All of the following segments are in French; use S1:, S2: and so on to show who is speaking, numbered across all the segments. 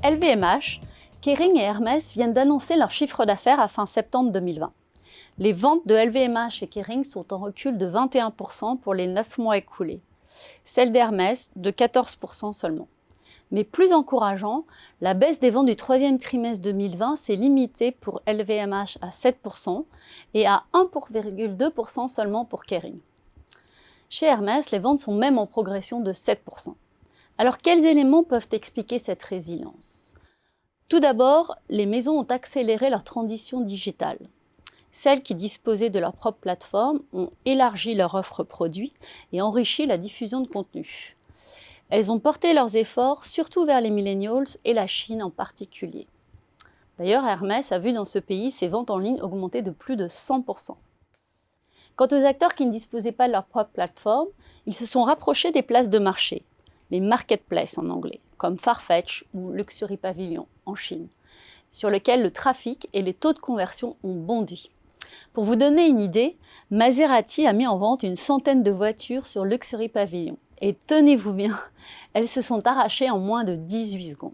S1: LVMH, Kering et Hermès viennent d'annoncer leur chiffre d'affaires à fin septembre 2020. Les ventes de LVMH et Kering sont en recul de 21% pour les 9 mois écoulés. Celles d'Hermès de 14% seulement. Mais plus encourageant, la baisse des ventes du troisième trimestre 2020 s'est limitée pour LVMH à 7% et à 1,2% seulement pour Kering. Chez Hermès, les ventes sont même en progression de 7%. Alors quels éléments peuvent expliquer cette résilience ? Tout d'abord, les maisons ont accéléré leur transition digitale. Celles qui disposaient de leur propre plateforme ont élargi leur offre produit et enrichi la diffusion de contenu. Elles ont porté leurs efforts surtout vers les millennials et la Chine en particulier. D'ailleurs, Hermès a vu dans ce pays ses ventes en ligne augmenter de plus de 100%. Quant aux acteurs qui ne disposaient pas de leur propre plateforme, ils se sont rapprochés des places de marché, les marketplaces en anglais, comme Farfetch ou Luxury Pavilion en Chine, sur lesquels le trafic et les taux de conversion ont bondi. Pour vous donner une idée, Maserati a mis en vente une centaine de voitures sur Luxury Pavilion. Et tenez-vous bien, elles se sont arrachées en moins de 18 secondes.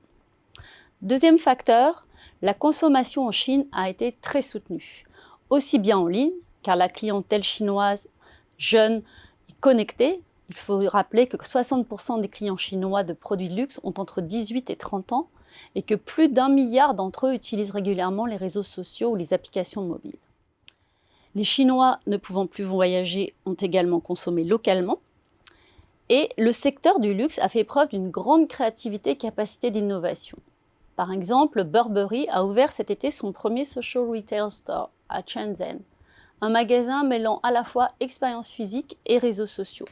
S1: Deuxième facteur, la consommation en Chine a été très soutenue, aussi bien en ligne, car la clientèle chinoise jeune et connectée, il faut rappeler que 60% des clients chinois de produits de luxe ont entre 18 et 30 ans et que plus d'1 milliard d'entre eux utilisent régulièrement les réseaux sociaux ou les applications mobiles. Les Chinois, ne pouvant plus voyager, ont également consommé localement. Et le secteur du luxe a fait preuve d'une grande créativité et capacité d'innovation. Par exemple, Burberry a ouvert cet été son premier social retail store à Shenzhen, un magasin mêlant à la fois expérience physique et réseaux sociaux.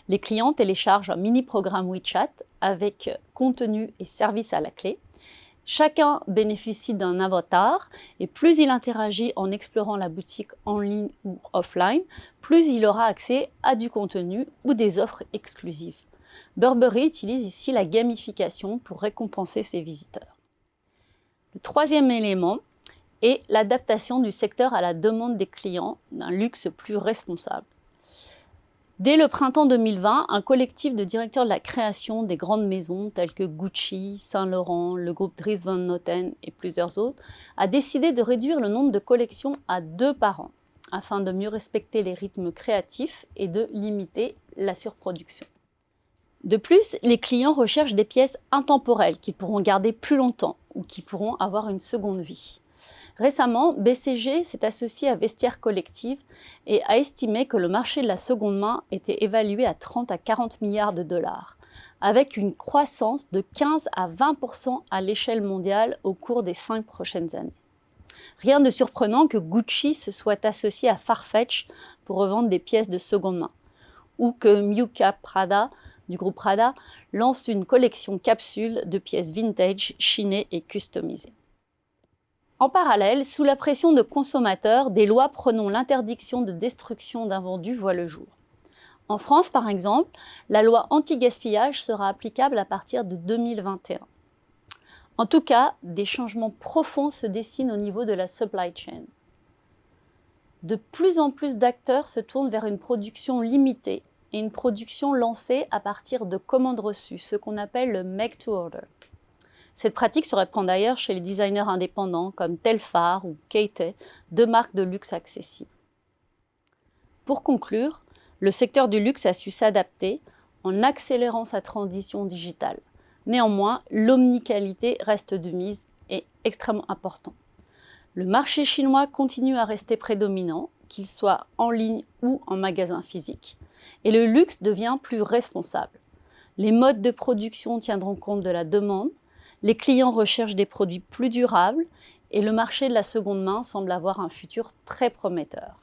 S1: Les clients téléchargent un mini-programme WeChat avec contenu et services à la clé. Chacun bénéficie d'un avatar et plus il interagit en explorant la boutique en ligne ou offline, plus il aura accès à du contenu ou des offres exclusives. Burberry utilise ici la gamification pour récompenser ses visiteurs. Le troisième élément est l'adaptation du secteur à la demande des clients d'un luxe plus responsable. Dès le printemps 2020, un collectif de directeurs de la création des grandes maisons telles que Gucci, Saint-Laurent, le groupe Dries Van Noten et plusieurs autres a décidé de réduire le nombre de collections à 2 par an afin de mieux respecter les rythmes créatifs et de limiter la surproduction. De plus, les clients recherchent des pièces intemporelles qui pourront garder plus longtemps ou qui pourront avoir une seconde vie. Récemment, BCG s'est associé à Vestiaire Collective et a estimé que le marché de la seconde main était évalué à 30 à 40 milliards de dollars, avec une croissance de 15 à 20% à l'échelle mondiale au cours des 5 prochaines années. Rien de surprenant que Gucci se soit associé à Farfetch pour revendre des pièces de seconde main, ou que Miuccia Prada, du groupe Prada, lance une collection capsule de pièces vintage chinées et customisées. En parallèle, sous la pression de consommateurs, des lois prônant l'interdiction de destruction d'invendus voient le jour. En France, par exemple, la loi anti-gaspillage sera applicable à partir de 2021. En tout cas, des changements profonds se dessinent au niveau de la supply chain. De plus en plus d'acteurs se tournent vers une production limitée et une production lancée à partir de commandes reçues, ce qu'on appelle le make to order. Cette pratique se répand d'ailleurs chez les designers indépendants comme Telfar ou Kate, 2 marques de luxe accessibles. Pour conclure, le secteur du luxe a su s'adapter en accélérant sa transition digitale. Néanmoins, l'omnicanalité reste de mise et extrêmement important. Le marché chinois continue à rester prédominant, qu'il soit en ligne ou en magasin physique, et le luxe devient plus responsable. Les modes de production tiendront compte de la demande. Les clients recherchent des produits plus durables et le marché de la seconde main semble avoir un futur très prometteur.